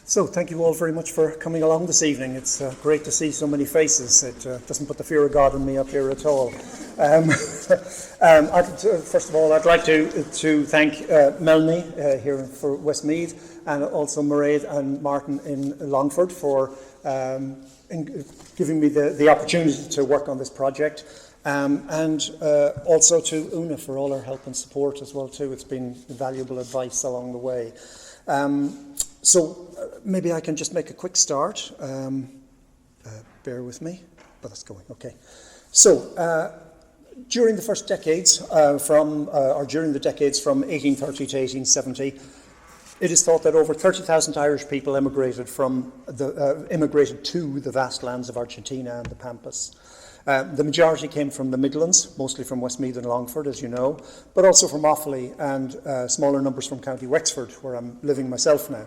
So thank you all very much for coming along this evening. It's great to see so many faces. It doesn't put the fear of God in me up here at all. First of all, I'd like to thank Melanie here for Westmeath, and also Mairead and Martin in Longford for giving me the opportunity to work on this project. And also to Una for all her help and support as well too. It's been valuable advice along the way. So maybe I can just make a quick start. Bear with me, but that's going okay. So during the first decades, during the decades from 1830 to 1870, it is thought that over 30,000 Irish people immigrated to the vast lands of Argentina and the Pampas. The majority came from the Midlands, mostly from Westmeath and Longford, as you know, but also from Offaly and smaller numbers from County Wexford, where I'm living myself now.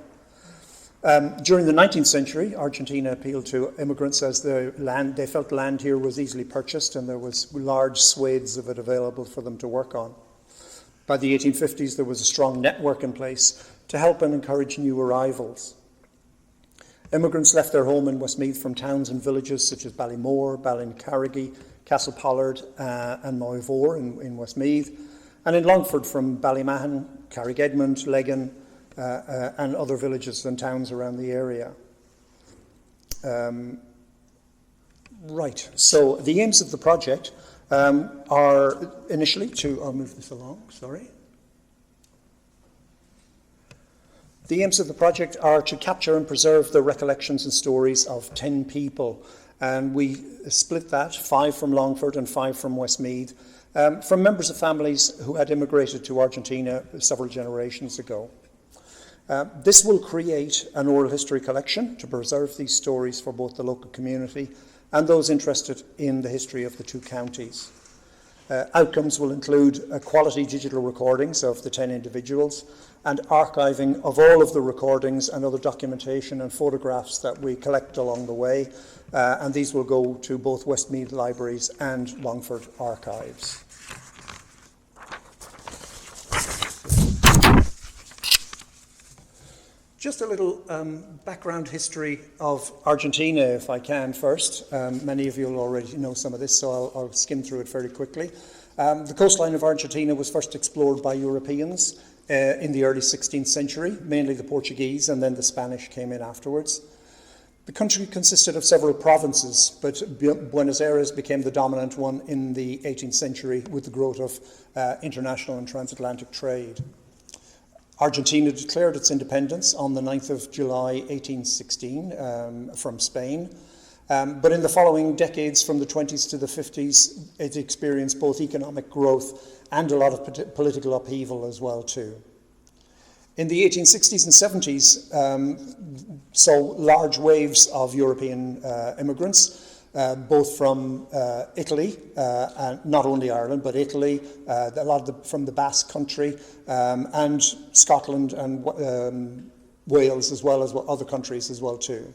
During the 19th century, Argentina appealed to immigrants as they felt land here was easily purchased and there was large swathes of it available for them to work on. By the 1850s, there was a strong network in place to help and encourage new arrivals. Immigrants left their home in Westmeath from towns and villages such as Ballymore, Ballincarrigy, Castlepollard and Moivore in Westmeath, and in Longford from Ballymahon, Carrigadmont, Leggan, and other villages and towns around the area. Right, so the aims of the project are initially to, I'll move this along, sorry. The aims of the project are to capture and preserve the recollections and stories of 10 people, and we split that, 5 from Longford and 5 from Westmeath, from members of families who had immigrated to Argentina several generations ago. This will create an oral history collection to preserve these stories for both the local community and those interested in the history of the two counties. Outcomes will include quality digital recordings of the 10 individuals and archiving of all of the recordings and other documentation and photographs that we collect along the way, and these will go to both Westmeath libraries and Longford archives. Just a little background history of Argentina, if I can first. Many of you will already know some of this, so I'll skim through it very quickly. The coastline of Argentina was first explored by Europeans in the early 16th century, mainly the Portuguese, and then the Spanish came in afterwards. The country consisted of several provinces, but Buenos Aires became the dominant one in the 18th century with the growth of international and transatlantic trade. Argentina declared its independence on the 9th of July 1816 from Spain, but in the following decades from the 20s to the 50s it experienced both economic growth and a lot of political upheaval as well too. In the 1860s and 70s saw large waves of European immigrants, both from Italy, and not only Ireland, but Italy, a lot from the Basque Country, and Scotland and Wales, as well as other countries as well too.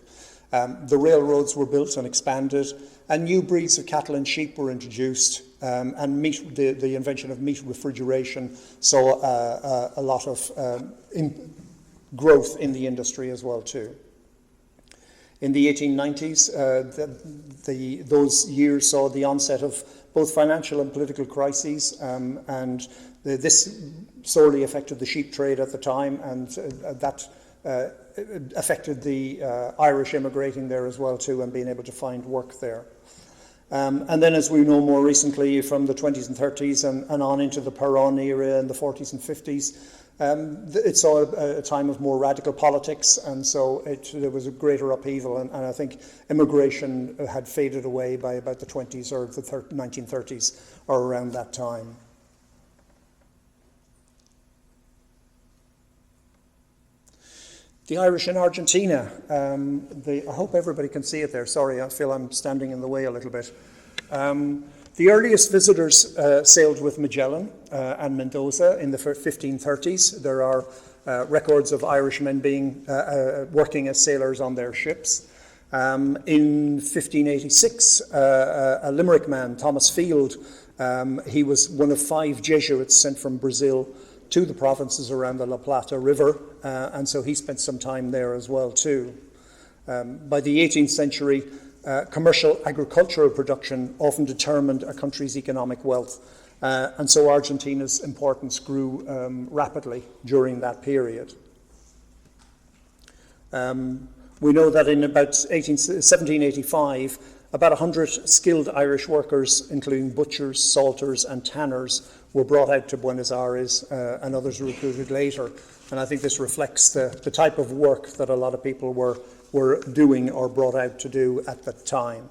The railroads were built and expanded, and new breeds of cattle and sheep were introduced, and the invention of meat refrigeration saw a lot of growth in the industry as well too. In the 1890s, those years saw the onset of both financial and political crises, and this sorely affected the sheep trade at the time, and that affected the Irish immigrating there as well too, and being able to find work there. And then, as we know more recently, from the 20s and 30s and on into the Perón era in the 40s and 50s, it saw a time of more radical politics, and so there was a greater upheaval, and I think immigration had faded away by about the 20s or the 1930s or around that time. The Irish in Argentina. I hope everybody can see it there. Sorry, I feel I'm standing in the way a little bit. The earliest visitors sailed with Magellan and Mendoza in the 1530s. There are records of Irishmen being working as sailors on their ships. In 1586, a Limerick man, Thomas Field, he was one of 5 Jesuits sent from Brazil to the provinces around the La Plata River, and so he spent some time there as well too. By the 18th century, commercial agricultural production often determined a country's economic wealth, and so Argentina's importance grew rapidly during that period. We know that in about 1785, about 100 skilled Irish workers, including butchers, salters and tanners, were brought out to Buenos Aires, and others recruited later. And I think this reflects the type of work that a lot of people were doing or brought out to do at the time.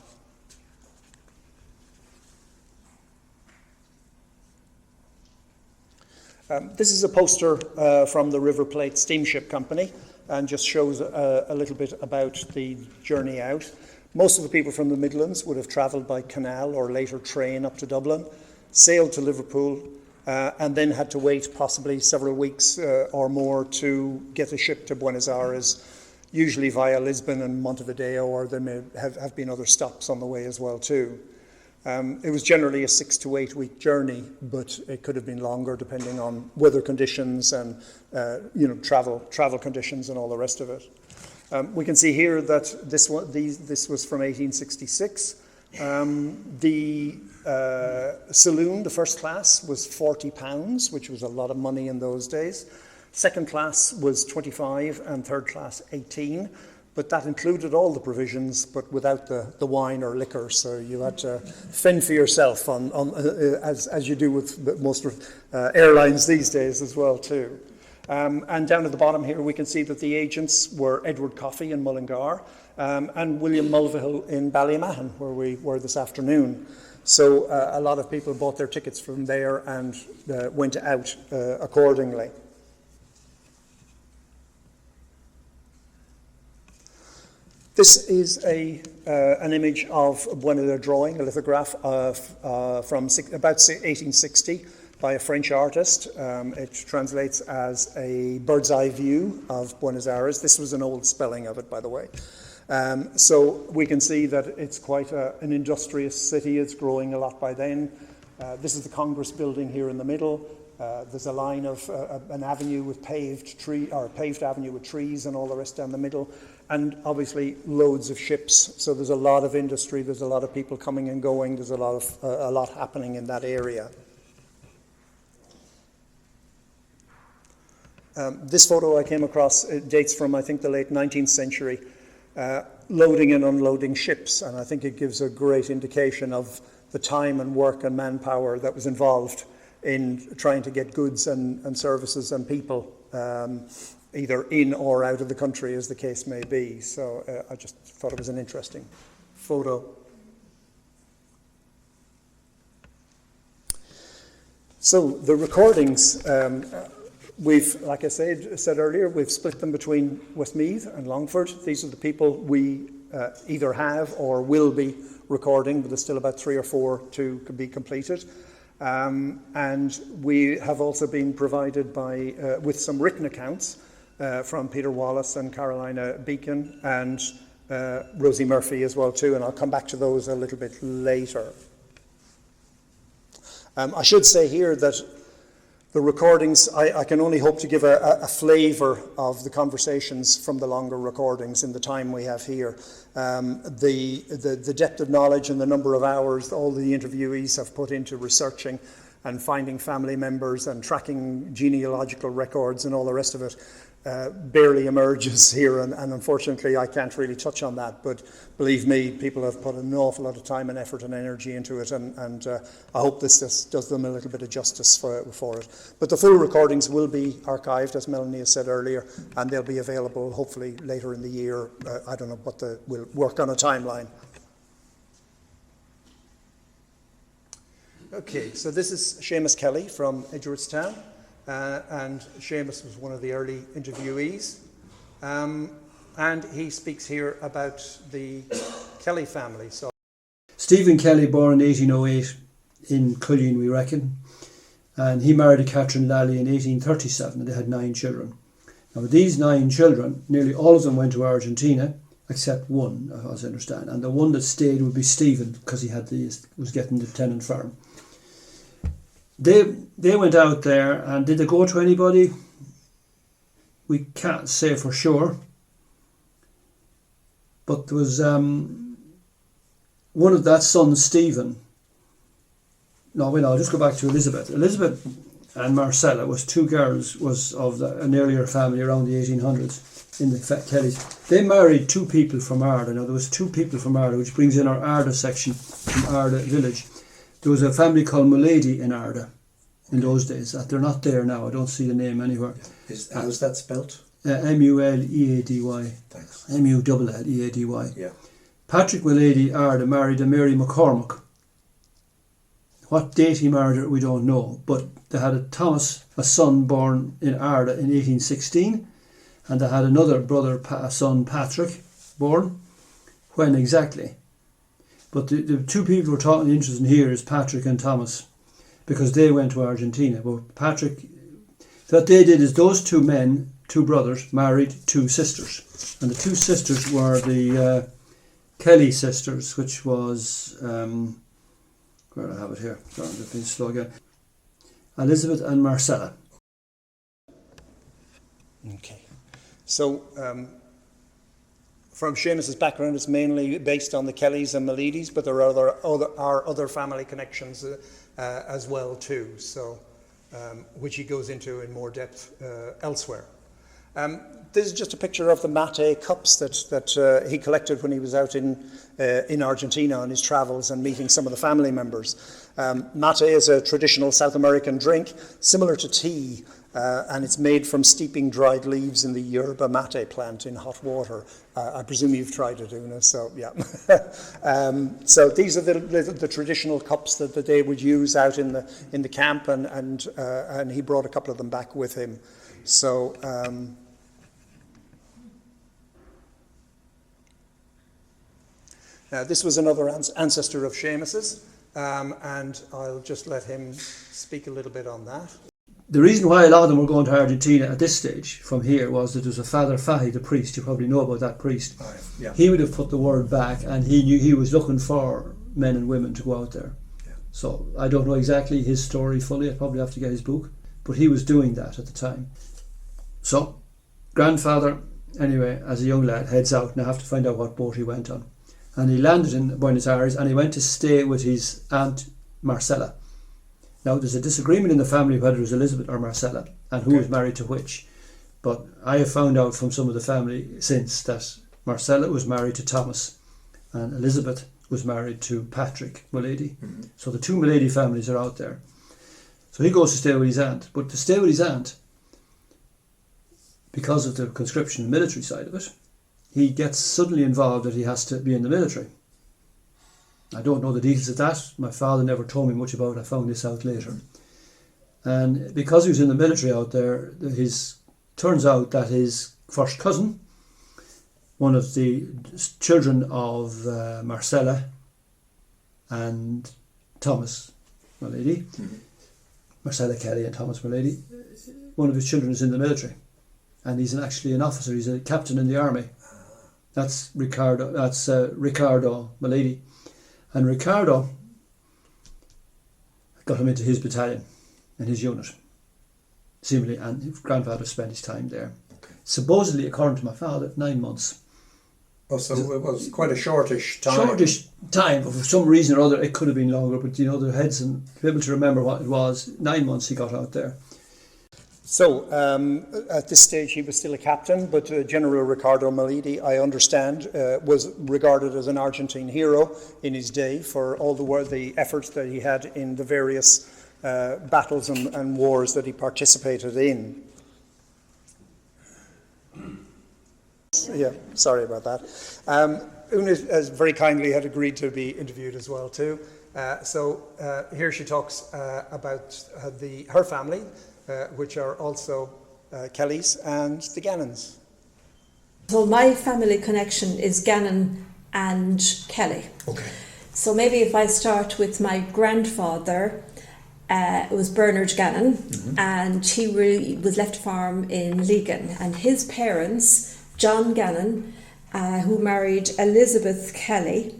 This is a poster from the River Plate Steamship Company, and just shows a little bit about the journey out. Most of the people from the Midlands would have travelled by canal or later train up to Dublin, sailed to Liverpool, and then had to wait possibly several weeks or more to get a ship to Buenos Aires, usually via Lisbon and Montevideo, or there may have been other stops on the way as well too. It was generally a 6 to 8 week journey, but it could have been longer depending on weather conditions and travel conditions and all the rest of it. We can see here that this was from 1866. The saloon, the first class, was £40, which was a lot of money in those days. Second class was 25 and third class 18. But that included all the provisions, but without the wine or liquor. So you had to fend for yourself as you do with most airlines these days as well too. And down at the bottom here, we can see that the agents were Edward Coffey in Mullingar and William Mulvihill in Ballymahon, where we were this afternoon. So a lot of people bought their tickets from there and went out accordingly. This is an image of a drawing, a lithograph from about 1860 by a French artist. It translates as a bird's eye view of Buenos Aires. This was an old spelling of it, by the way. So we can see that it's quite an industrious city. It's growing a lot by then. This is the Congress building here in the middle. There's a line of an avenue with paved avenue with trees and all the rest down the middle, and obviously loads of ships. So there's a lot of industry. There's a lot of people coming and going. There's a lot happening in that area. This photo I came across, it dates from, I think, the late 19th century, loading and unloading ships, and I think it gives a great indication of the time and work and manpower that was involved in trying to get goods and services and people either in or out of the country, as the case may be. So I just thought it was an interesting photo. So the recordings, like I said earlier, we've split them between Westmeath and Longford. These are the people we either have or will be recording, but there's still about 3 or 4 to be completed. And we have also been provided with some written accounts from Peter Wallace and Carolina Beacon and Rosie Murphy as well too, and I'll come back to those a little bit later. I should say here that the recordings, I can only hope to give a flavour of the conversations from the longer recordings in the time we have here. The depth of knowledge and the number of hours all the interviewees have put into researching and finding family members and tracking genealogical records and all the rest of it barely emerges here, and unfortunately I can't really touch on that, but believe me, people have put an awful lot of time and effort and energy into it, and I hope this just does them a little bit of justice for it. But the full recordings will be archived, as Melanie has said earlier, and they'll be available hopefully later in the year. I don't know, but we'll work on a timeline. Okay, so this is Seamus Kelly from Edgeworthstown. And Seamus was one of the early interviewees. And he speaks here about the Kelly family. So, Stephen Kelly, born in 1808 in Culleen, we reckon. And he married a Catherine Lally in 1837, and they had 9 children. Now, with these 9 children, nearly all of them went to Argentina, except one, as I understand. And the one that stayed would be Stephen, because he was getting the tenant farm. they went out there, and did they go to anybody? We can't say for sure. But there was one of that son, Stephen. No, I'll just go back to Elizabeth. Elizabeth and Marcella was two girls, was of an earlier family around the 1800s in the Kellys. They married two people from Arda. Now, there was two people from Arda, which brings in our Arda section from Arda village. There was a family called Mulady in Arda in those days. They're not there now. I don't see the name anywhere. How's that spelt? Muleady. Thanks. Muleady. Yeah. Patrick Mulady Arda married a Mary McCormack. What date he married her, we don't know. But they had a son born in Arda in 1816. And they had another son, Patrick, born. When exactly? But the two people we're talking interested in here is Patrick and Thomas, because they went to Argentina. But Patrick, what they did is those two men, two brothers, married two sisters. And the two sisters were the Kelly sisters, which was, where do I have it here? Sorry, I'm just being slow again. Elizabeth and Marcella. Okay. So, from Seamus's background, it's mainly based on the Kellys and Muladies, but there are other family connections as well too. So, which he goes into in more depth elsewhere. This is just a picture of the mate cups that he collected when he was out in Argentina on his travels and meeting some of the family members. Mate is a traditional South American drink, similar to tea. And it's made from steeping dried leaves in the yerba mate plant in hot water. I presume you've tried it, Una, so yeah. So these are the traditional cups that they would use out in the camp, and he brought a couple of them back with him. So now this was another ancestor of Seamus's, and I'll just let him speak a little bit on that. The reason why a lot of them were going to Argentina at this stage from here was that there was a Father Fahy, the priest. You probably know about that priest. Oh, yeah. He would have put the word back, and he knew he was looking for men and women to go out there. Yeah. So I don't know exactly his story fully. I'd probably have to get his book, but he was doing that at the time. So grandfather, anyway, as a young lad, heads out, and I have to find out what boat he went on. And he landed in Buenos Aires, and he went to stay with his aunt Marcella. Now, there's a disagreement in the family whether it was Elizabeth or Marcella and who was married to which. But I have found out from some of the family since that Marcella was married to Thomas and Elizabeth was married to Patrick Mulady. Mm-hmm. So the two Mulady families are out there. So he goes to stay with his aunt. But to stay with his aunt, because of the conscription and military side of it, he gets suddenly involved that he has to be in the military. I don't know the details of that. My father never told me much about it. I found this out later. And because he was in the military out there, turns out that his first cousin, one of the children of Marcella and Thomas Mulady, Marcella Kelly and Thomas Mulady, one of his children is in the military. And he's actually an officer. He's a captain in the army. That's Ricardo Mulady. And Ricardo got him into his battalion and his unit, seemingly, and his grandfather spent his time there. Okay. Supposedly, according to my father, 9 months. Oh, so it was quite a shortish time. Shortish time, but for some reason or other, it could have been longer. But their heads and to be able to remember what it was. 9 months he got out there. So, at this stage he was still a captain, but General Ricardo Mulady, I understand, was regarded as an Argentine hero in his day for all the efforts that he had in the various battles and wars that he participated in. Yeah, sorry about that. Una has very kindly had agreed to be interviewed as well too. So here she talks about her family, which are also Kellys and the Gannons. So my family connection is Gannon and Kelly. Okay. So maybe if I start with my grandfather, it was Bernard Gannon, and he really was left farm in Legan, and his parents, John Gannon, who married Elizabeth Kelly,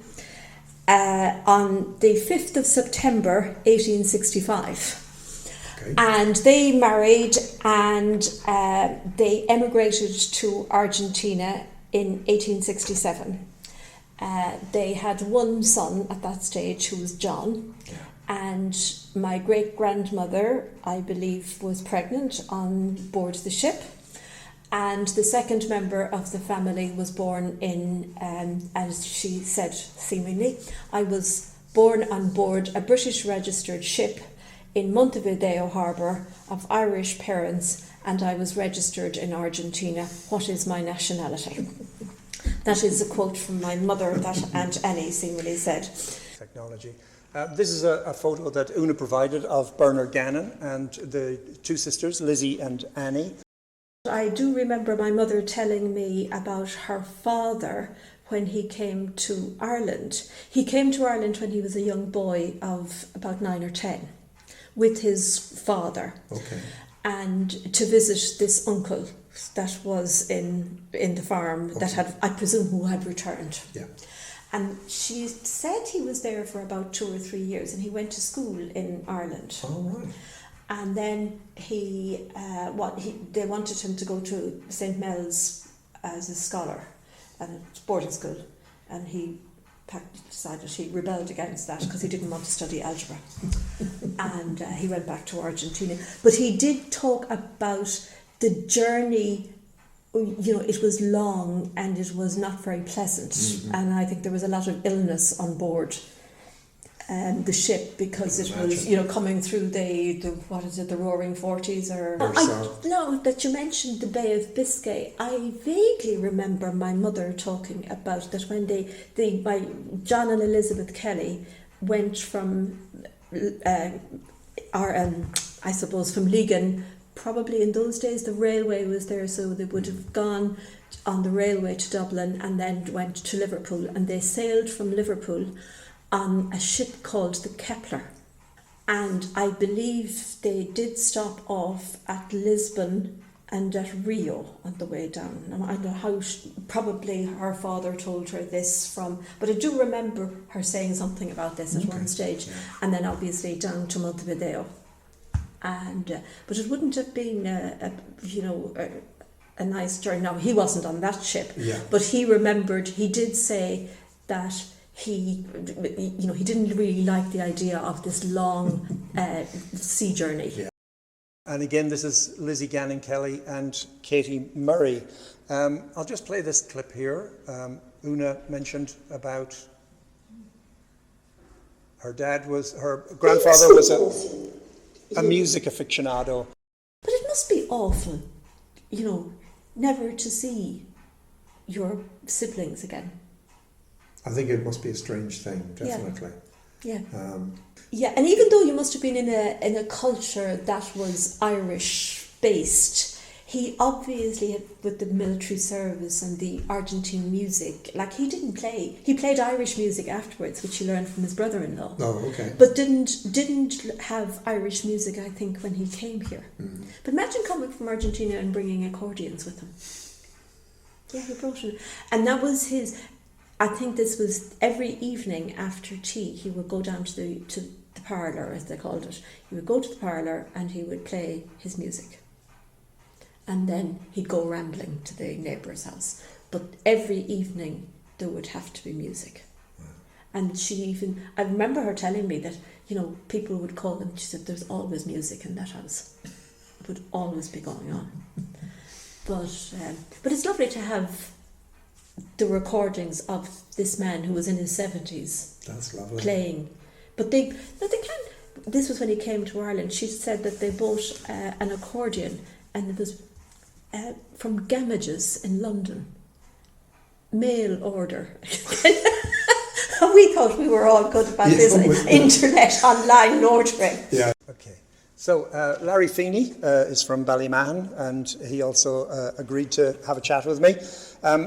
on the 5th of September 1865. Okay. And they married, and they emigrated to Argentina in 1867. They had one son at that stage who was John. Yeah. And my great-grandmother, I believe, was pregnant on board the ship. And the second member of the family was born in, as she said seemingly, I was born on board a British registered ship in Montevideo harbour of Irish parents, and I was registered in Argentina. What is my nationality? That is a quote from my mother that Aunt Annie seemingly said. Technology. This is a photo that Una provided of Bernard Gannon and the two sisters, Lizzie and Annie. I do remember my mother telling me about her father when he came to Ireland. He came to Ireland when he was a young boy of about 9 or 10 with his father. Okay. And to visit this uncle that was in the farm that had, I presume, who had returned. Yeah. And she said he was there for about 2 or 3 years, and he went to school in Ireland. All right. And then they wanted him to go to St. Mel's as a scholar at a boarding school, and he decided he rebelled against that because he didn't want to study algebra. And he went back to Argentina. But he did talk about the journey. You know, it was long and it was not very pleasant. Mm-hmm. And I think there was a lot of illness on board the ship because it was, you know, coming through the what is it, the Roaring 40s or... No, that you mentioned the Bay of Biscay. I vaguely remember my mother talking about that when John and Elizabeth Kelly went from, I suppose, from Legan. Probably in those days the railway was there, so they would have gone on the railway to Dublin and then went to Liverpool, and they sailed from Liverpool on a ship called the Kepler. And I believe they did stop off at Lisbon and at Rio on the way down. And I don't know how, probably her father told her this but I do remember her saying something about this at one stage, and then obviously down to Montevideo. And but it wouldn't have been a nice journey. Now he wasn't on that ship, but he remembered. He did say that he didn't really like the idea of this long sea journey. Yeah. And again, this is Lizzie Gannon Kelly and Katie Murray. I'll just play this clip here. Una mentioned about her grandfather was a music aficionado. But it must be awful, never to see your siblings again. I think it must be a strange thing, definitely. Yeah. And even though you must have been in a culture that was Irish based, he obviously had, with the military service and the Argentine music, like he played Irish music afterwards, which he learned from his brother-in-law. Oh, okay. But didn't have Irish music, I think, when he came here. Mm. But imagine coming from Argentina and bringing accordions with him. Yeah, he brought it. And that was his, I think this was every evening after tea, he would go down to the parlour, as they called it. He would go to the parlour and he would play his music. And then he'd go rambling to the neighbour's house. But every evening there would have to be music. Wow. And I remember her telling me that, people would call them, she said, there's always music in that house. It would always be going on. But it's lovely to have the recordings of this man who was in his 70s. That's lovely. Playing. But this was when he came to Ireland. She said that they bought an accordion, and it was from Gamages in London. Mail order. We thought we were all good about this internet online ordering. Yeah. Okay. So Larry Feeney is from Ballymahon, and he also agreed to have a chat with me.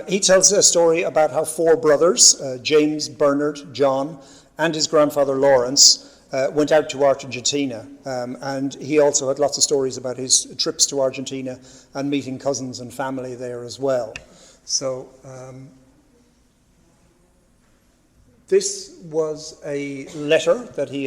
He tells a story about how 4 brothers, James, Bernard, John, and his grandfather Lawrence, went out to Argentina, and he also had lots of stories about his trips to Argentina and meeting cousins and family there as well. So This was a letter that he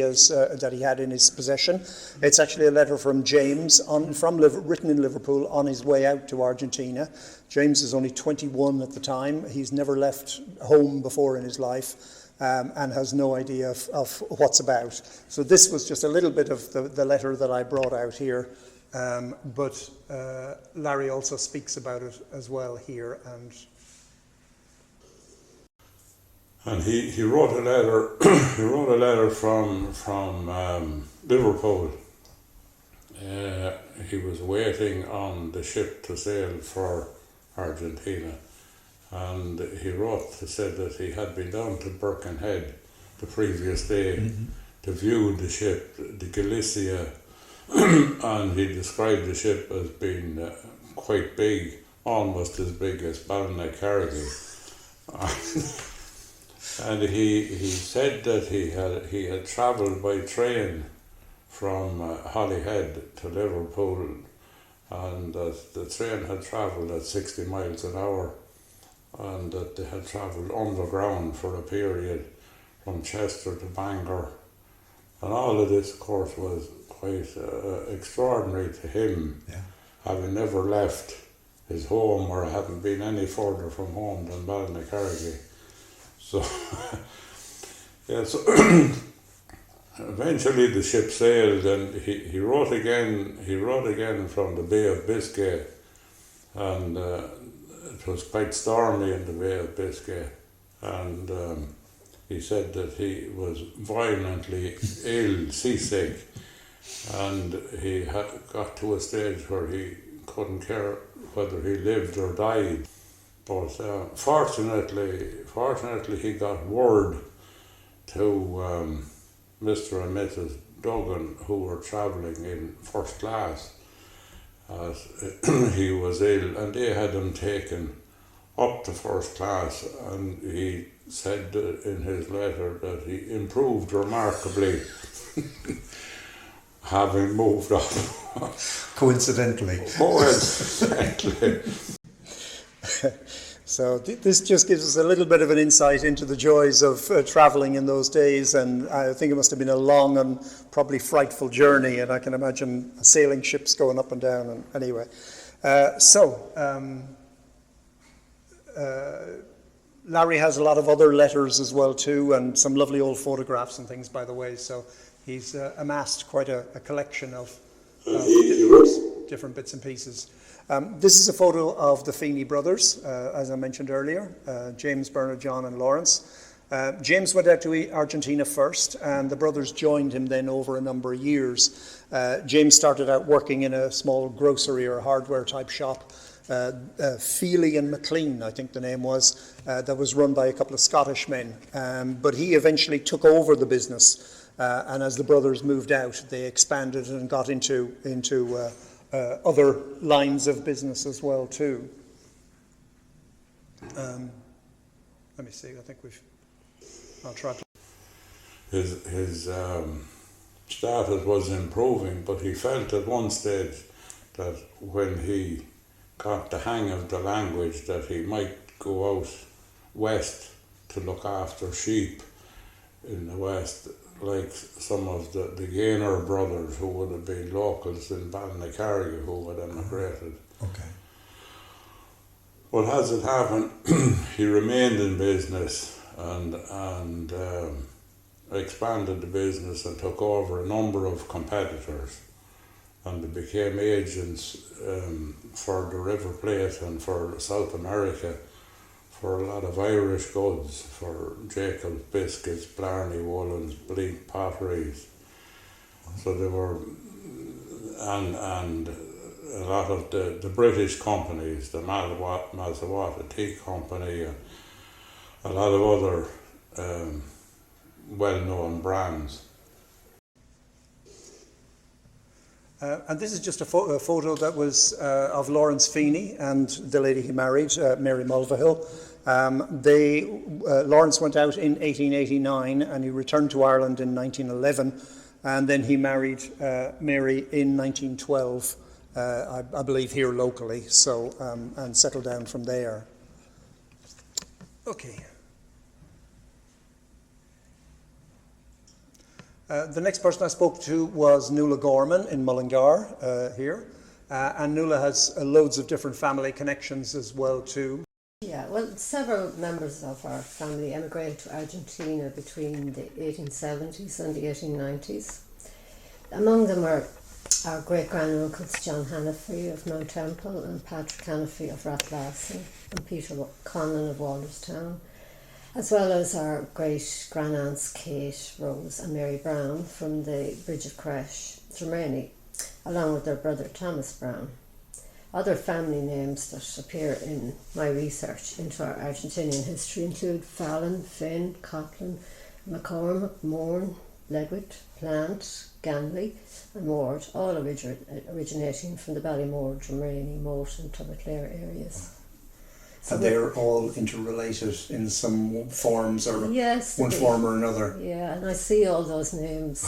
had in his possession. It's actually a letter from James written in Liverpool on his way out to Argentina. James is only 21 at the time. He's never left home before in his life. And has no idea of what's about. So this was just a little bit of the letter that I brought out here, but Larry also speaks about it as well here. And he wrote a letter. He wrote a letter from Liverpool. He was waiting on the ship to sail for Argentina. And he wrote to say that he had been down to Birkenhead the previous day to view the ship, the Galicia, and he described the ship as being quite big, almost as big as Ballynacarraghy. And he said that he had travelled by train from Holyhead to Liverpool, and that the train had travelled at 60 miles an hour. And that they had travelled underground for a period from Chester to Bangor. And all of this, of course, was quite extraordinary to him, having never left his home or having been any further from home than Ballynacarraghy. So, eventually the ship sailed, and he wrote again from the Bay of Biscay, and it was quite stormy in the Bay of Biscay, and he said that he was violently ill, seasick, and he had got to a stage where he couldn't care whether he lived or died. But fortunately he got word to Mr. and Mrs. Duggan, who were travelling in first class, as he was ill, and they had him taken up to first class, and he said in his letter that he improved remarkably, having moved up. Coincidentally. So this just gives us a little bit of an insight into the joys of travelling in those days, and I think it must have been a long and probably frightful journey, and I can imagine sailing ships going up and down. And anyway, Larry has a lot of other letters as well too, and some lovely old photographs and things, by the way. So he's amassed quite a collection of different bits and pieces. This is a photo of the Feeney brothers, as I mentioned earlier, James, Bernard, John and Lawrence. James went out to Argentina first, and the brothers joined him then over a number of years. James started out working in a small grocery or hardware type shop, Feely and McLean, I think the name was, that was run by a couple of Scottish men. But he eventually took over the business, and as the brothers moved out, they expanded and got into other lines of business as well too. Let me see. I think I'll try. His status was improving, but he felt at one stage that when he got the hang of the language, that he might go out west to look after sheep in the west, like some of the Gaynor brothers who would have been locals in Ballynacarraghy who had emigrated. Okay. But as it happened, he remained in business and expanded the business and took over a number of competitors, and they became agents for the River Plate and for South America for a lot of Irish goods, for Jacob's biscuits, Blarney woolens, Bleak potteries. So they were, and a lot of the British companies, the Mazawatta Tea Company, and a lot of other well-known brands. And this is just a photo that was of Lawrence Feeney and the lady he married, Mary Mulvihill. Lawrence went out in 1889 and he returned to Ireland in 1911, and then he married Mary in 1912, I believe here locally, so and settled down from there. Okay. The next person I spoke to was Nuala Gorman in Mullingar here. And Nuala has loads of different family connections as well too. Yeah, well, several members of our family emigrated to Argentina between the 1870s and the 1890s. Among them are our great-granduncles John Hannafy of Mount Temple and Patrick Hannafy of Rathlarson and Peter Conlon of Walterstown, as well as our great-granaunts Kate, Rose and Mary Brown from the Bridge of Cresh, Drumrani, along with their brother Thomas Brown. Other family names that appear in my research into our Argentinian history include Fallon, Finn, Coughlin, McCormick, Mourne, Ledwith, Plant, Ganley and Ward, all originating from the Ballymore, Drumrani, Moat and Tubberclare areas. So and they're all interrelated in some forms or yes, one form or another. Yeah, and I see all those names.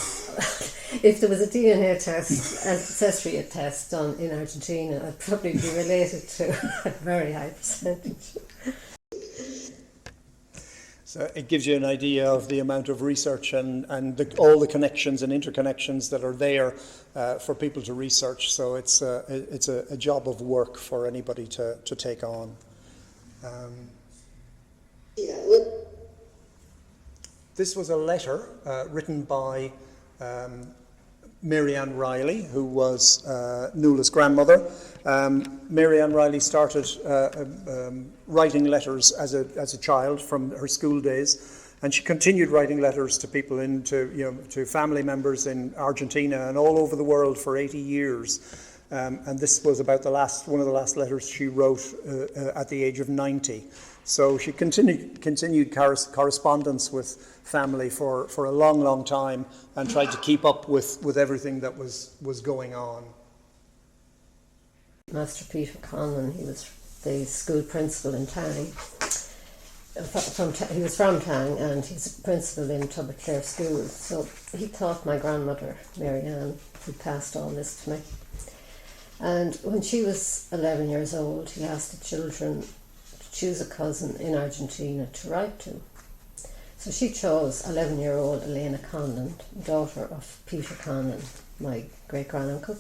If there was a DNA test, ancestry test done in Argentina, I'd probably be related to a very high percentage. So it gives you an idea of the amount of research and all the connections and interconnections that are there for people to research. So it's a job of work for anybody to take on. This was a letter written by Mary Ann Riley, who was Nuala's grandmother. Mary Ann Riley started writing letters as a child from her school days, and she continued writing letters to people to family members in Argentina and all over the world for 80 years. And this was about one of the last letters she wrote at the age of 90. So she continued correspondence with family for a long, long time and tried to keep up with everything that was going on. Master Peter Conlon, he was the school principal in Tang. He was from Tang and he's a principal in Tubberclare School. So he taught my grandmother, Mary Ann, who passed all this to me. And when she was 11 years old, he asked the children to choose a cousin in Argentina to write to. So she chose 11-year-old Elena Conlon, daughter of Peter Conlon, my great-granduncle.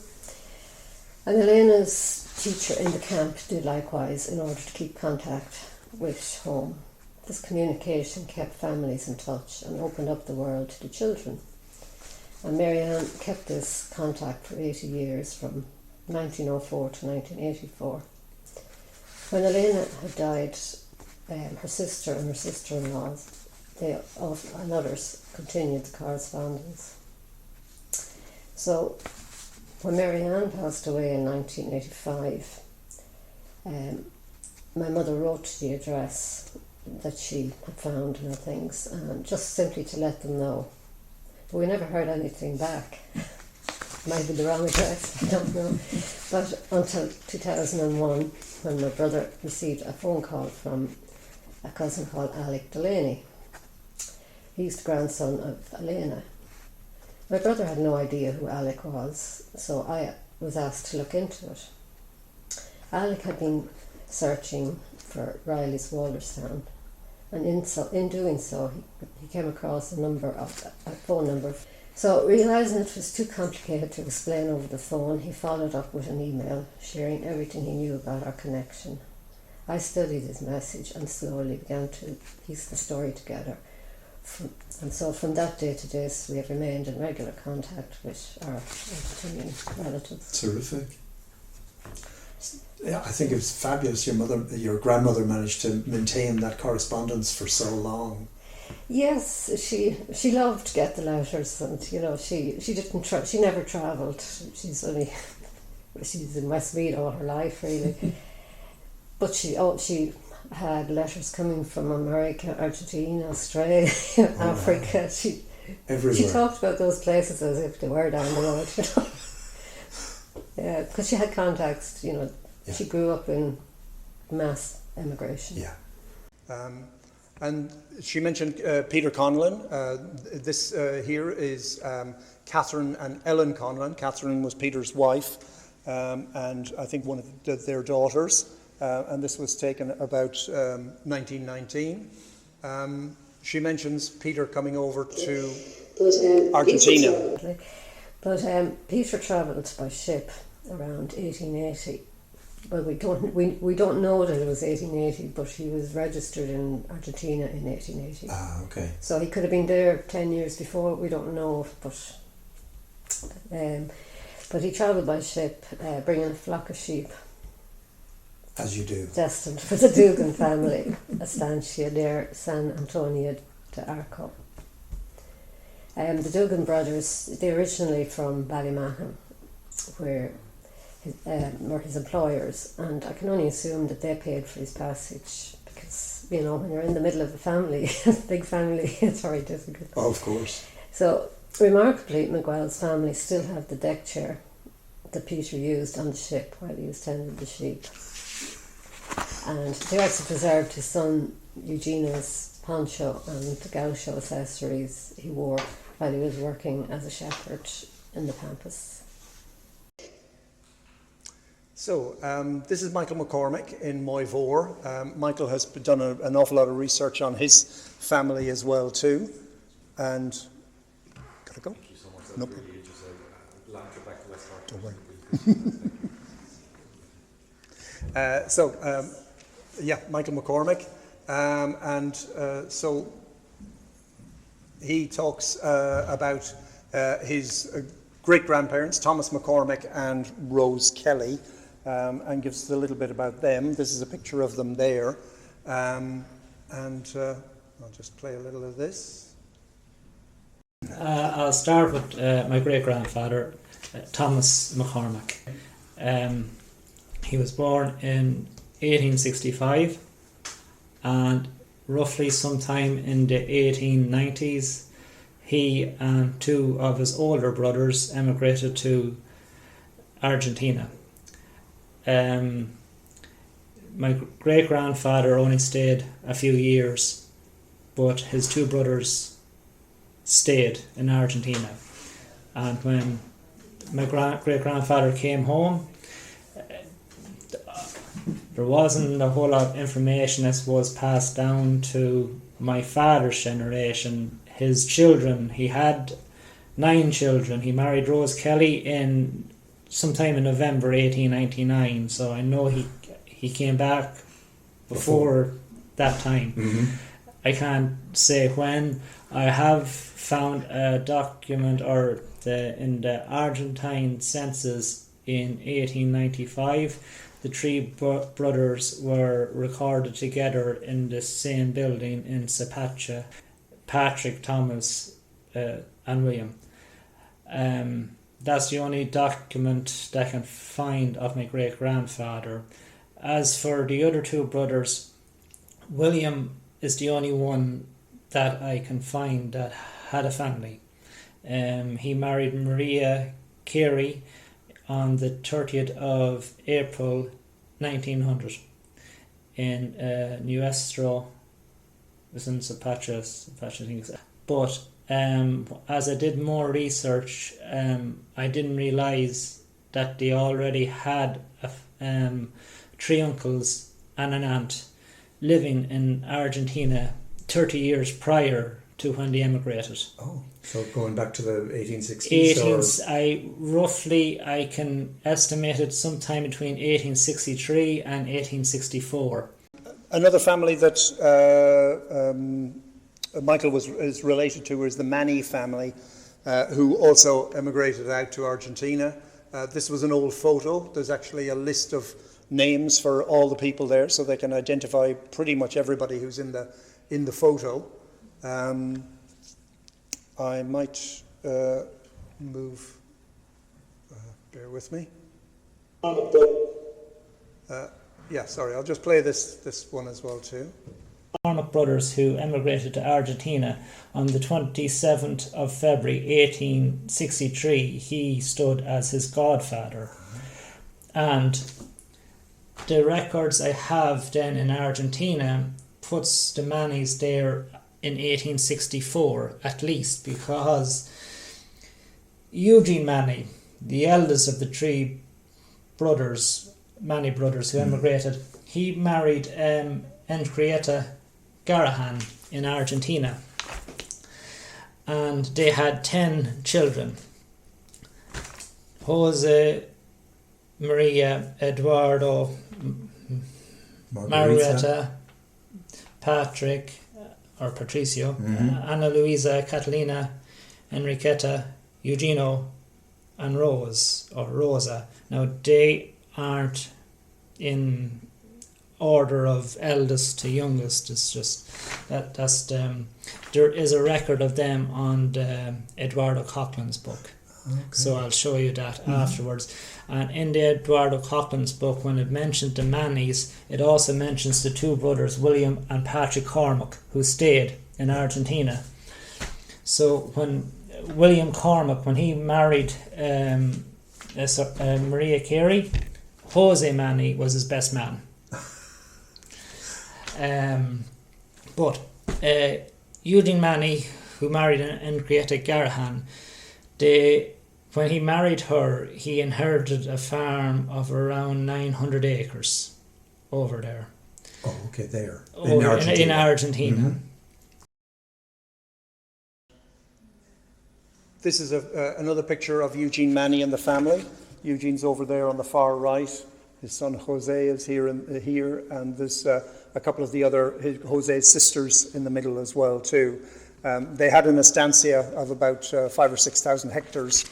And Elena's teacher in the camp did likewise in order to keep contact with home. This communication kept families in touch and opened up the world to the children. And Mary Ann kept this contact for 80 years from 1904 to 1984. When Elena had died, her sister and her sister-in-law and others continued the correspondence. So when Mary Ann passed away in 1985, my mother wrote the address that she had found and things, and just simply to let them know. But we never heard anything back. Might be the wrong address, I don't know. But until 2001, when my brother received a phone call from a cousin called Alec Delaney. He's the grandson of Elena. My brother had no idea who Alec was, so I was asked to look into it. Alec had been searching for Riley's Walterstown, and in doing so, he came across a phone number. So, realising it was too complicated to explain over the phone, he followed up with an email sharing everything he knew about our connection. I studied his message and slowly began to piece the story together. And so from that day to this, we have remained in regular contact with our Argentinian relatives. Terrific. Yeah, I think it was fabulous. Your grandmother managed to maintain that correspondence for so long. Yes, she loved to get the letters, and she never travelled. She's in Westmeath all her life really, but she had letters coming from America, Argentina, Australia, Africa. She talked about those places as if they were down the road. Yeah, because she had contacts. Yeah. She grew up in mass emigration. Yeah. And she mentioned Peter Conlon. This here is Catherine and Ellen Conlon. Catherine was Peter's wife, and I think one of their daughters. And this was taken about 1919. she mentions Peter coming over to Argentina. But Peter travelled by ship around 1880. Well, we don't know that it was 1880, but he was registered in Argentina in 1880. Ah, okay. So he could have been there 10 years before. We don't know, but he travelled by ship, bringing a flock of sheep. As you do. Destined for the Dugan family, Estancia near San Antonio de Arco. The Dugan brothers, they're originally from Ballymahon, where were his employers, and I can only assume that they paid for his passage because, you know, when you're in the middle of a family, big family, it's very difficult. Oh, of course. So, remarkably, Miguel's family still have the deck chair that Peter used on the ship while he was tending the sheep. And they also preserved his son Eugenio's poncho and the gaucho accessories he wore while he was working as a shepherd in the Pampas. So, this is Michael McCormick in Moivore. Michael has done an awful lot of research on his family as well too. And, gotta go? Thank you so much. That's No really problem. interesting. Back to West North. Don't worry. Michael McCormick. So he talks about his great-grandparents, Thomas McCormick and Rose Kelly, and gives us a little bit about them. This is a picture of them there. I'll just play a little of this. I'll start with my great-grandfather, Thomas McCormick. He was born in 1865, and roughly sometime in the 1890s, he and two of his older brothers emigrated to Argentina. My great-grandfather only stayed a few years, but his two brothers stayed in Argentina. And when my great-grandfather came home, there wasn't a whole lot of information that was passed down to my father's generation. His children, he had 9 children. He married Rose Kelly in sometime in November 1899, so I know he came back before that time. Mm-hmm. I can't say when. I have found a document in the Argentine census in 1895. The 3 brothers were recorded together in the same building in Zapacha, Patrick, Thomas and William. That's the only document that I can find of my great-grandfather. As for the other 2 brothers, William is the only one that I can find that had a family. He married Maria Carey on the 30th of April 1900 in Nuestro, it was in Zapacha, I think. But as I did more research, I didn't realise that they already had 3 uncles and an aunt living in Argentina 30 years prior to when they emigrated. Oh, so going back to the 1860s? I can estimate it sometime between 1863 and 1864. Another family that Michael is related to is the Manny family, who also emigrated out to Argentina. This was an old photo. There's actually a list of names for all the people there, so they can identify pretty much everybody who's in the photo. I might move. Bear with me. I'll just play this one as well too. McCormick brothers, who emigrated to Argentina on the 27th of February 1863, he stood as his godfather. And the records I have then in Argentina puts the Mannies there in 1864 at least, because Eugene Manny, the eldest of the 3 brothers, Manny brothers who emigrated, he married Enriqueta Garahan in Argentina, and they had 10 children. Jose, Maria, Eduardo, Marietta, Patrick, or Patricio, Ana Luisa, Catalina, Enriqueta, Eugenio, and Rose, or Rosa. Now, they aren't in order of eldest to youngest. It's just that's there is a record of them on the Eduardo Coughlin's book. Okay. So I'll show you that afterwards. And in the Eduardo Coughlin's book, when it mentioned the Mannies, it also mentions the two brothers, William and Patrick Cormac, who stayed in Argentina. So when William Cormac, when he married Maria Carey, Jose Manny was his best man. But Eugene Manny, who married Enriqueta Garahan, when he married her, he inherited a farm of around 900 acres over there. Oh, okay, there. In Argentina. Mm-hmm. This is another picture of Eugene Manny and the family. Eugene's over there on the far right. His son Jose is here, and there's a couple of the other Jose's sisters in the middle as well too. They had an estancia of about 5,000 or 6,000 hectares,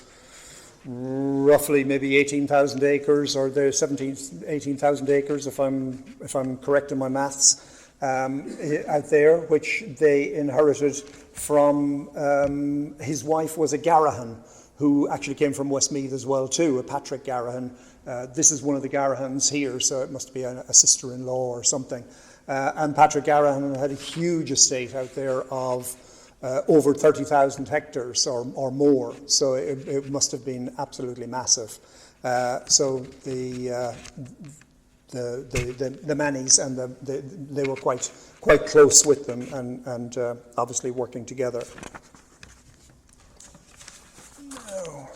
roughly maybe 18,000 acres, or there's 18,000 acres if I'm correct in my maths, out there, which they inherited from his wife was a Garahan, who actually came from Westmeath as well too, a Patrick Garahan. This is one of the Garahans here, so it must be a sister-in-law or something. And Patrick Garahan had a huge estate out there of over 30,000 hectares or more, so it must have been absolutely massive. So the Mannies and they were quite close with them, and obviously working together. Now,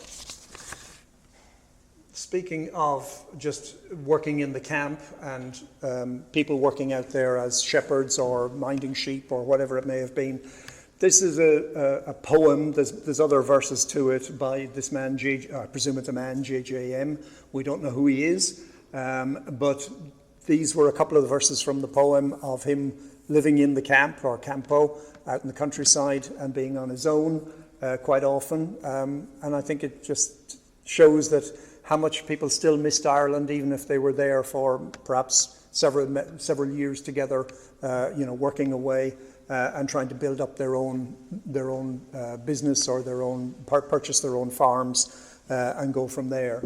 speaking of just working in the camp and people working out there as shepherds or minding sheep or whatever it may have been, this is a poem. There's other verses to it by this man, I presume it's a man, J.J.M. We don't know who he is, but these were a couple of the verses from the poem of him living in the camp or campo out in the countryside and being on his own quite often. And I think it just shows that how much people still missed Ireland, even if they were there for perhaps several years together, working away. And trying to build up their own business or purchase their own farms and go from there.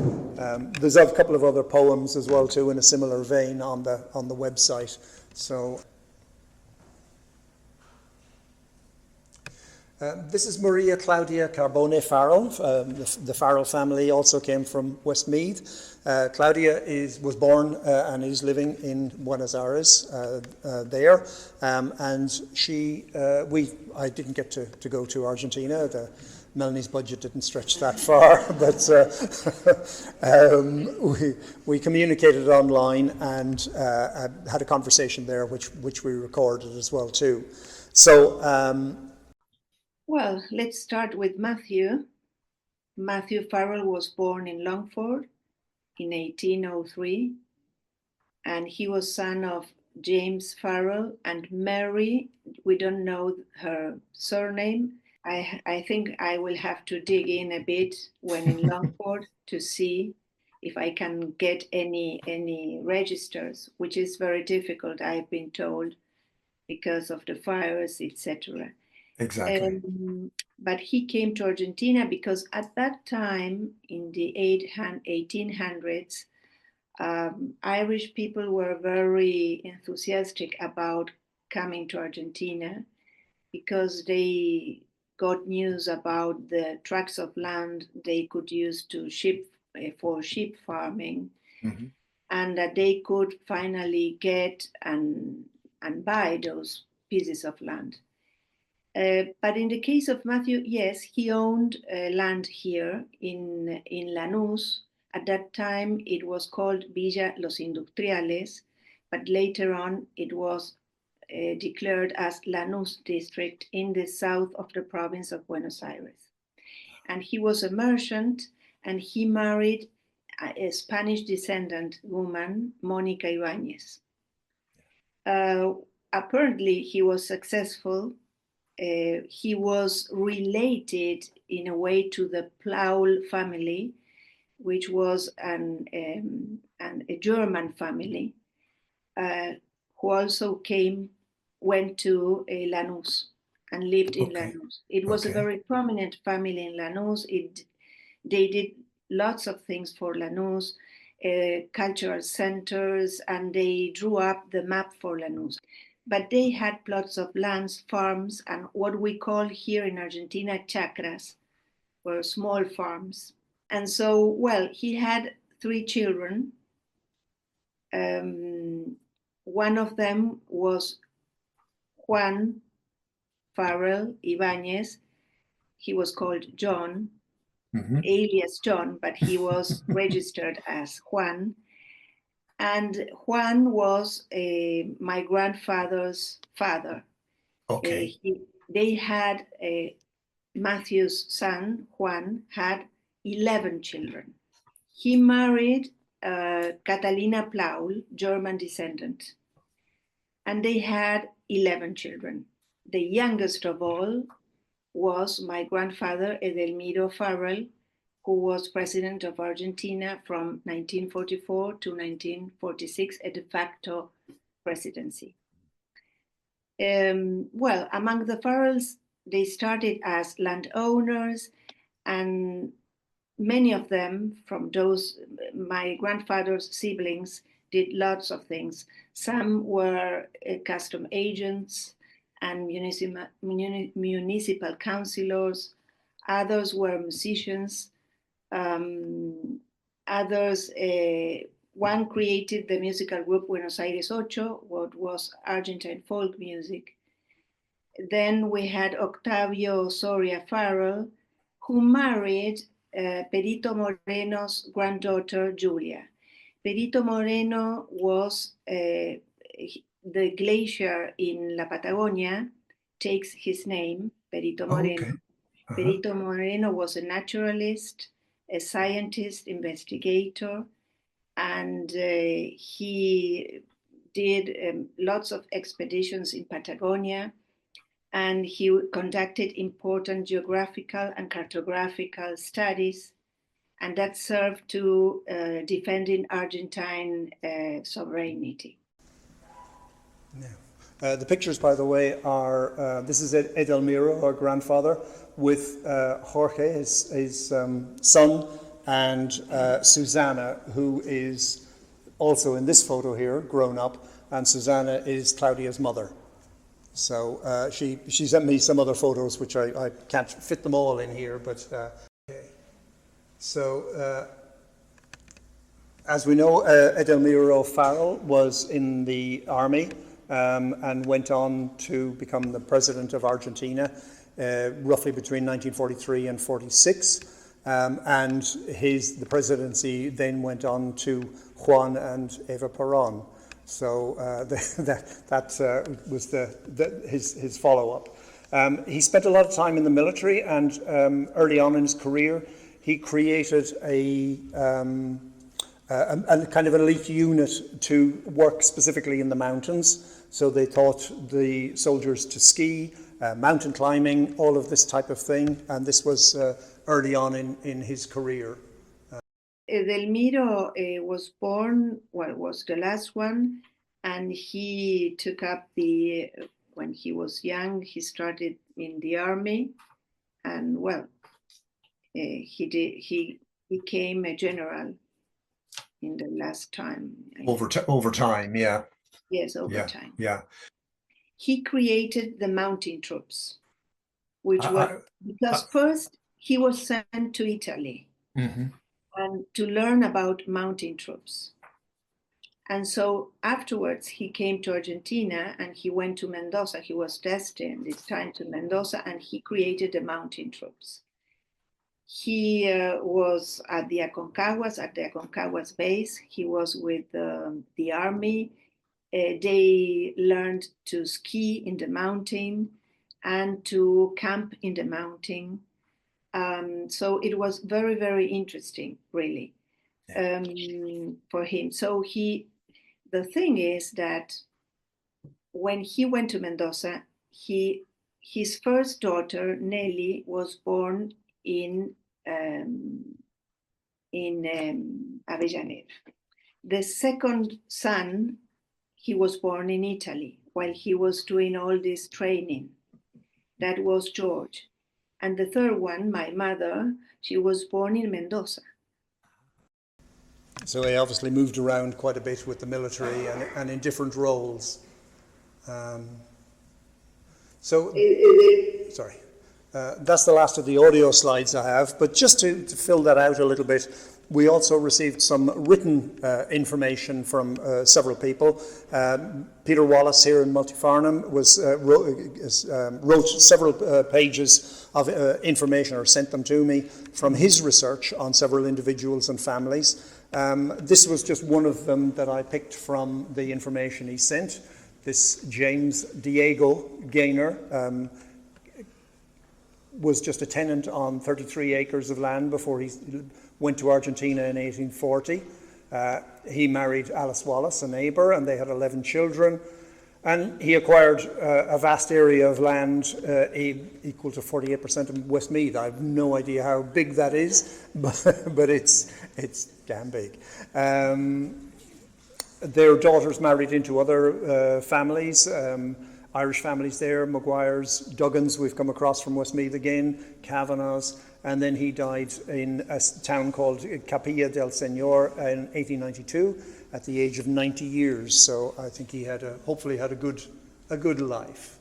There's a couple of other poems as well too in a similar vein on the website. So this is Maria Claudia Carbone Farrell. The Farrell family also came from Westmeath. Claudia was born and is living in Buenos Aires there, and I didn't get to go to Argentina. Melanie's budget didn't stretch that far, but we communicated online and had a conversation there, which we recorded as well too. So. Well, let's start with Matthew. Matthew Farrell was born in Longford in 1803, and he was son of James Farrell and Mary. We don't know her surname. I think I will have to dig in a bit when in Longford to see if I can get any registers, which is very difficult, I've been told, because of the fires, etc. Exactly. But he came to Argentina because at that time, in the 1800s, Irish people were very enthusiastic about coming to Argentina because they got news about the tracts of land they could use for sheep farming, mm-hmm. and that they could finally get and buy those pieces of land. But in the case of Matthew, yes, he owned land here in Lanús. At that time, it was called Villa Los Industriales, but later on it was declared as Lanús district in the south of the province of Buenos Aires. And he was a merchant, and he married a Spanish descendant woman, Mónica Ibáñez. Apparently, he was successful. He was related in a way to the Plaul family, which was a German family, who also went to Lanús and lived in Lanús. It was a very prominent family in Lanús. They did lots of things for Lanús, cultural centers, and they drew up the map for Lanús. But they had plots of lands, farms, and what we call here in Argentina chacras, or small farms. And so, well, he had 3 children. One of them was Juan Farrell Ibáñez. He was called John, alias John, but he was registered as Juan. And Juan was my grandfather's father. They had Matthew's son, Juan, had 11 children. He married Catalina Plaul, German descendant, and they had 11 children. The youngest of all was my grandfather, Edelmiro Farrell, who was president of Argentina from 1944 to 1946, a de facto presidency. Well, among the Farrells, they started as landowners, and many of them from those, my grandfather's siblings, did lots of things. Some were custom agents and municipal councillors. Others were musicians. Others, one created the musical group Buenos Aires Ocho, what was Argentine folk music. Then we had Octavio Soria Farrell, who married Perito Moreno's granddaughter, Julia. Perito Moreno was the glacier in La Patagonia, takes his name, Perito Moreno. Perito Moreno was a naturalist, a scientist, investigator, and he did lots of expeditions in Patagonia, and he conducted important geographical and cartographical studies, and that served to defending Argentine sovereignty. Yeah. The pictures, by the way, are, this is Edelmiro, our grandfather, with Jorge, his son, and Susanna, who is also in this photo here, grown up, and Susanna is Claudia's mother. So she sent me some other photos, which I can't fit them all in here, but so as we know, Edelmiro Farrell was in the army and went on to become the president of Argentina roughly between 1943 and 46. And the presidency then went on to Juan and Eva Perón. So that was his follow-up. He spent a lot of time in the military, and early on in his career, he created a kind of elite unit to work specifically in the mountains. So they taught the soldiers to ski, mountain climbing, all of this type of thing, and this was early on in his career. Edelmiro was born, was the last one, and he took up when he was young, he started in the army, and he became a general in the last time. Over time, yeah. Yes, over time. Yeah. He created the mountain troops, because first he was sent to Italy. Mm-hmm. And to learn about mountain troops. And so afterwards he came to Argentina and he went to Mendoza. He was destined this time to Mendoza, and he created the mountain troops. He was at the Aconcagua base. He was with the army. They learned to ski in the mountain and to camp in the mountain. So it was very, very interesting, really, for him. So the thing is that when he went to Mendoza, his first daughter, Nelly, was born in Avellaneda. The second son, he was born in Italy while he was doing all this training. That was George. And the third one, my mother, she was born in Mendoza. So he obviously moved around quite a bit with the military and in different roles. Sorry. That's the last of the audio slides I have, but just to fill that out a little bit, we also received some written information from several people. Peter Wallace here in Multifarnham wrote several pages of information, or sent them to me, from his research on several individuals and families. This was just one of them that I picked from the information he sent. This James Diego Gaynor was just a tenant on 33 acres of land before he went to Argentina in 1840. He married Alice Wallace, a neighbour, and they had 11 children. And he acquired a vast area of land equal to 48% of Westmeath. I have no idea how big that is, but it's damn big. Their daughters married into other families, Irish families there, Maguires, Duggans, we've come across from Westmeath again, Kavanagh's, and then he died in a town called Capilla del Señor in 1892 at the age of 90 years. So I think he had hopefully had a good life.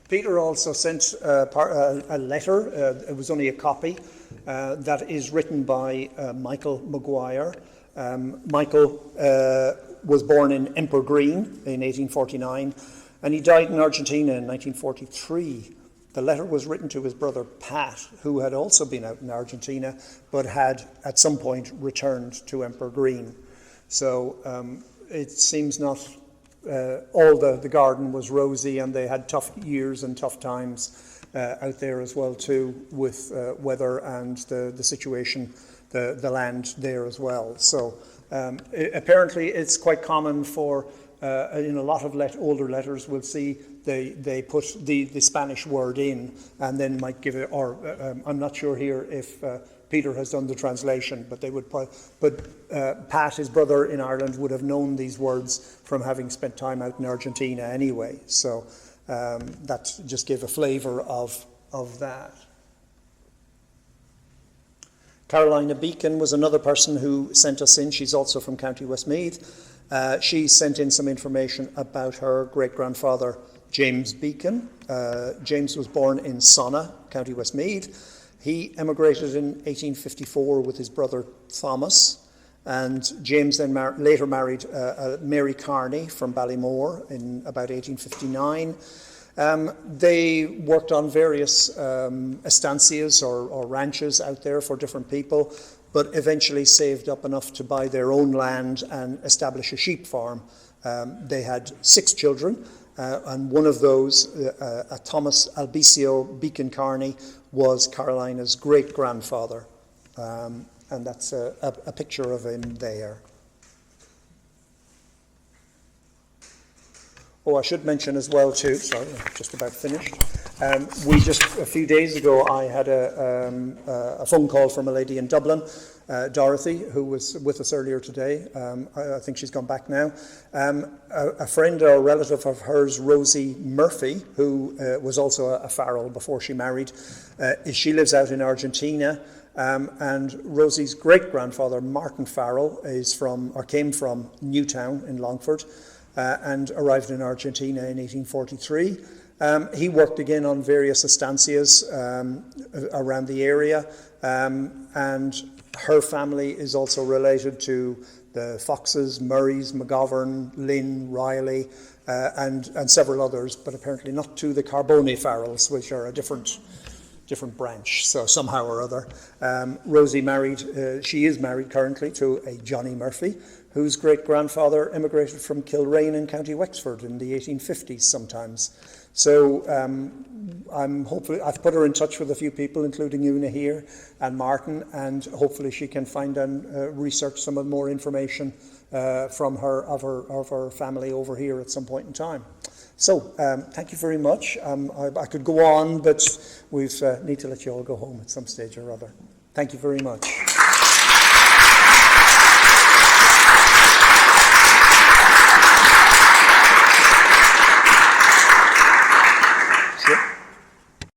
Peter also sent a letter. It was only a copy that is written by Michael Maguire. Michael was born in Emperor Green in 1849, and he died in Argentina in 1943. The letter was written to his brother Pat, who had also been out in Argentina, but had at some point returned to Emperor Green. So it seems not all the garden was rosy, and they had tough years and tough times out there as well too, with weather and the situation, the land there as well. So apparently it's quite common for, in a lot of older letters, we'll see they put the Spanish word in and then might give it, or I'm not sure here if Peter has done the translation, but they would Pat, his brother in Ireland, would have known these words from having spent time out in Argentina anyway. So that just gave a flavour of that. Carolina Beacon was another person who sent us in. She's also from County Westmeath. She sent in some information about her great-grandfather, James Beacon. James was born in Sonna, County Westmeath. He emigrated in 1854 with his brother Thomas, and James then later married Mary Carney from Ballymore in about 1859. They worked on various estancias or ranches out there for different people, but eventually saved up enough to buy their own land and establish a sheep farm. They had 6 children, and one of those, Thomas Albicio Beacon Carney, was Carolina's great-grandfather. And that's a picture of him there. Oh, I should mention as well too, sorry, I'm just about finished. We just, a few days ago, I had a phone call from a lady in Dublin, Dorothy, who was with us earlier today. I think she's gone back now. A friend or a relative of hers, Rosie Murphy, who was also a Farrell before she married, she lives out in Argentina. And Rosie's great-grandfather, Martin Farrell, came from Newtown in Longford, and arrived in Argentina in 1843. He worked again on various estancias around the area, and her family is also related to the Foxes, Murrays, McGovern, Lynn, Riley, and several others, but apparently not to the Carbone Farrells, which are a different different branch, so somehow or other. Rosie she is married currently to a Johnny Murphy, whose great-grandfather immigrated from Kilrain in County Wexford in the 1850s sometimes. So I've put her in touch with a few people, including Una here and Martin, and hopefully she can find and research some more information from of her family over here at some point in time. So thank you very much. I could go on, but we need to let you all go home at some stage or other. Thank you very much.